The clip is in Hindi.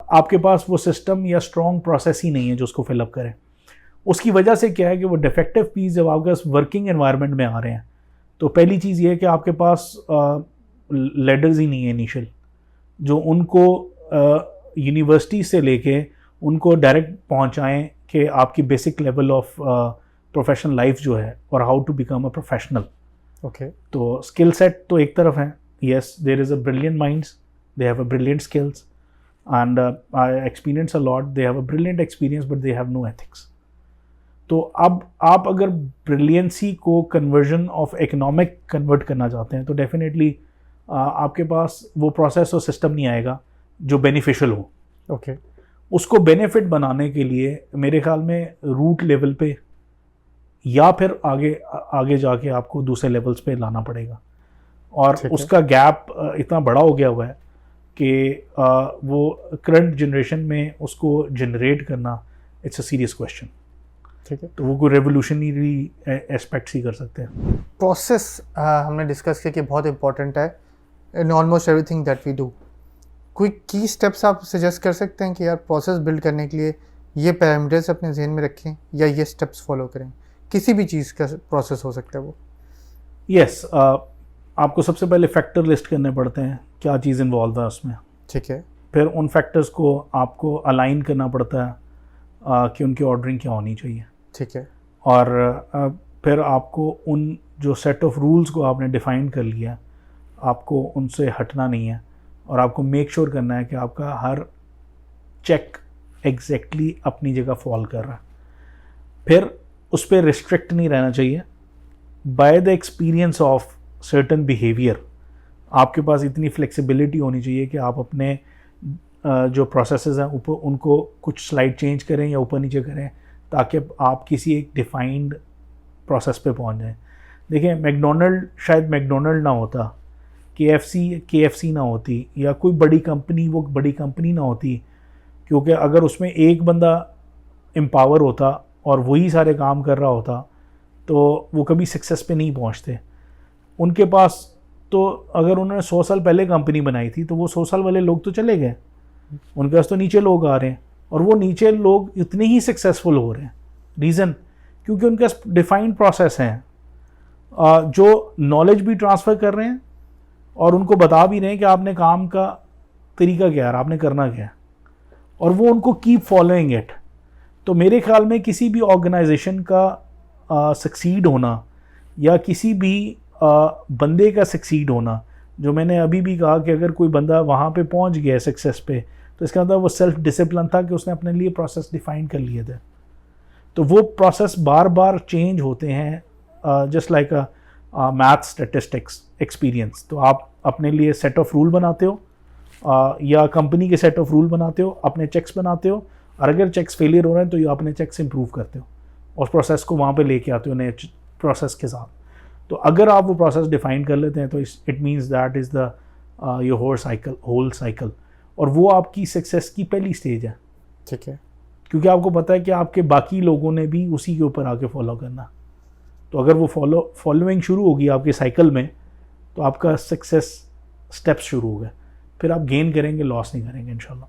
आपके पास वो सिस्टम या स्ट्रॉन्ग प्रोसेस ही नहीं है जो उसको फिलअप करे। उसकी वजह से क्या है कि वो डिफेक्टिव पीस जब आपके पास वर्किंग एनवायरनमेंट में आ रहे हैं, तो पहली चीज़ ये है कि आपके पास लेडर्स ही नहीं है इनिशियल, जो उनको यूनिवर्सिटी से लेके उनको डायरेक्ट पहुंचाएं कि आपकी basic level of professional life जो है और how to become a professional. Okay, तो स्किल सेट तो एक तरफ है, yes there is a brilliant minds, they have a brilliant skills and I experience a lot, they have a brilliant experience but they have no ethics. तो अब आप अगर ब्रिलियंसी को कन्वर्जन ऑफ इकोनॉमिक कन्वर्ट करना चाहते हैं तो डेफिनेटली आपके पास वो प्रोसेस और सिस्टम नहीं आएगा जो बेनिफिशियल हो। ओके, उसको बेनिफिट बनाने के लिए मेरे ख्याल में रूट लेवल पे या फिर आगे आगे जाके आपको दूसरे लेवल्स पे लाना पड़ेगा। और उसका गैप इतना बड़ा हो गया हुआ है कि वो करंट जनरेशन में उसको जनरेट करना इट्स अ सीरियस क्वेश्चन। ठीक है, तो वो कोई रेवोल्यूशनरी एस्पेक्ट्स ही कर सकते हैं। प्रोसेस हमने डिस्कस किया कि बहुत इंपॉर्टेंट है in almost everything that we do. कोई की स्टेप्स आप सजेस्ट कर सकते हैं कि यार प्रोसेस बिल्ड करने के लिए ये पैरामीटर्स अपने जहन में रखें या ये स्टेप्स फॉलो करें? किसी भी चीज़ का प्रोसेस हो सकता है वो। यस, आपको सबसे पहले फैक्टर लिस्ट करने पड़ते हैं, क्या चीज़ इन्वॉल्व है उसमें। ठीक है, फिर उन फैक्टर्स को आपको अलाइन करना पड़ता है कि उनकी ऑर्डरिंग क्या होनी चाहिए। ठीक है, और फिर आपको उन जो सेट ऑफ रूल्स को आपने डिफ़ाइन कर लिया, आपको उनसे हटना नहीं है और आपको मेक श्योर करना है कि आपका हर चेक एग्जैक्टली अपनी जगह फॉल कर रहा है। फिर उस पर रिस्ट्रिक्ट नहीं रहना चाहिए by the experience of certain behaviour. आपके पास इतनी फ्लेक्सिबिलिटी होनी चाहिए कि आप अपने जो प्रोसेसेस हैं ऊपर उनको कुछ स्लाइड चेंज करें या ऊपर नीचे करें ताकि आप किसी एक डिफाइंड प्रोसेस पे पहुंच जाएं। देखिए, मैकडोनल्ड शायद मैकडोनल्ड ना होता, KFC ना होती, या कोई बड़ी कंपनी वो बड़ी कंपनी ना होती, क्योंकि अगर उसमें एक बंदा एम्पावर होता और वही सारे काम कर रहा होता तो वो कभी सक्सेस पे नहीं पहुंचते। उनके पास तो अगर उन्होंने 100 साल पहले कंपनी बनाई थी तो वो 100 साल वाले लोग तो चले गए, उनके पास तो नीचे लोग आ रहे हैं और वो नीचे लोग इतने ही सक्सेसफुल हो रहे हैं। रीज़न क्योंकि उनके पास डिफाइंड प्रोसेस हैं जो नॉलेज भी ट्रांसफ़र कर रहे हैं और उनको बता भी रहे हैं कि आपने काम का तरीका क्या है, आपने करना क्या है, और वो उनको कीप फॉलोइंग इट। तो मेरे ख्याल में किसी भी ऑर्गेनाइजेशन का सक्सीड होना या किसी भी बंदे का सक्सीड होना, जो मैंने अभी भी कहा कि अगर कोई बंदा वहाँ पे पहुँच गया है सक्सेस पे तो इसका मतलब वो सेल्फ डिसिप्लिन था कि उसने अपने लिए प्रोसेस डिफाइन कर लिए थे। तो वो प्रोसेस बार बार चेंज होते हैं, जस्ट लाइक अ मैथ स्टैटिस्टिक्स एक्सपीरियंस। तो आप अपने लिए सेट ऑफ रूल बनाते हो या कंपनी के सेट ऑफ रूल बनाते हो, अपने चेक्स बनाते हो, और अगर चेक्स फेलियर हो रहे हैं तो ये अपने चेक्स इंप्रूव करते हो और प्रोसेस को वहाँ पे लेके आते हो नए प्रोसेस के साथ। तो अगर आप वो प्रोसेस डिफाइन कर लेते हैं तो it means that is the your whole cycle, और वो आपकी सक्सेस की पहली स्टेज है। ठीक है, क्योंकि आपको पता है कि आपके बाकी लोगों ने भी उसी के ऊपर आके फॉलो करना। तो अगर वो फॉलोइंग शुरू होगी आपके साइकिल में तो आपका सक्सेस स्टेप्स शुरू हो गए, फिर आप गेन करेंगे, लॉस नहीं करेंगे इंशाल्लाह।